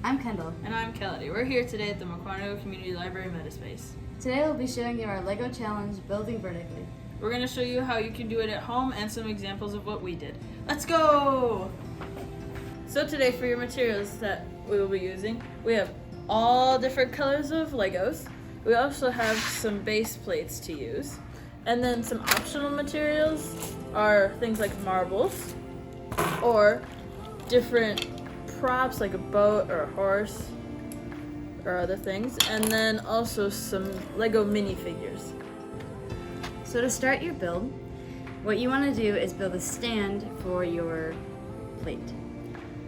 I'm Kendall. And I'm Kelly. We're here today at the Mequonnequa Community Library MetaSpace. Today we'll be showing you our LEGO challenge, Building Vertically. We're going to show you how you can do it at home and some examples of what we did. Let's go! So today for your materials that we will be using, we have all different colors of Legos. We also have some base plates to use. And then some optional materials are things like marbles or different props like a boat or a horse or other things, and then also some Lego minifigures. So to start your build, what you want to do is build a stand for your plate.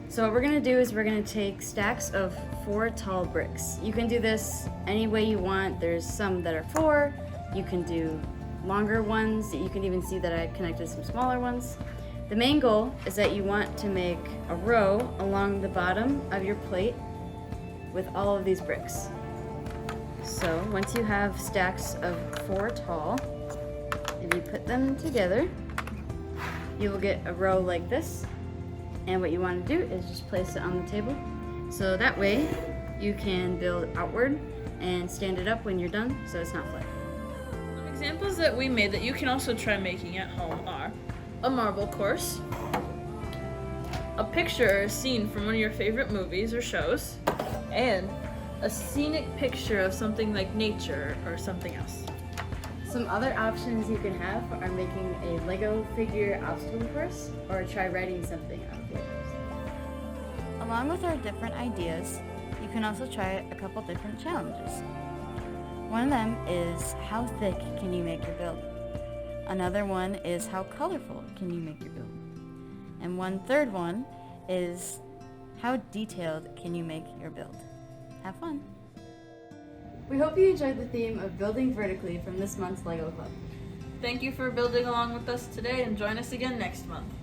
So what we're going to do is we're going to take stacks of 4 tall bricks. You can do this any way you want. There's some that are 4. You can do longer ones. You can even see that I connected some smaller ones. The main goal is that you want to make a row along the bottom of your plate with all of these bricks. So once you have stacks of 4 tall, if you put them together, you will get a row like this. And what you want to do is just place it on the table. So that way you can build outward and stand it up when you're done so it's not flat. Some examples that we made that you can also try making at home are a marble course, a picture or a scene from one of your favorite movies or shows, and a scenic picture of something like nature or something else. Some other options you can have are making a Lego figure obstacle course or try writing something on the papers. Along with our different ideas, you can also try a couple different challenges. One of them is how thick can you make your build? Another one is how colorful can you make your build? And one third one is how detailed can you make your build? Have fun! We hope you enjoyed the theme of Building Vertically from this month's LEGO Club. Thank you for building along with us today, and join us again next month.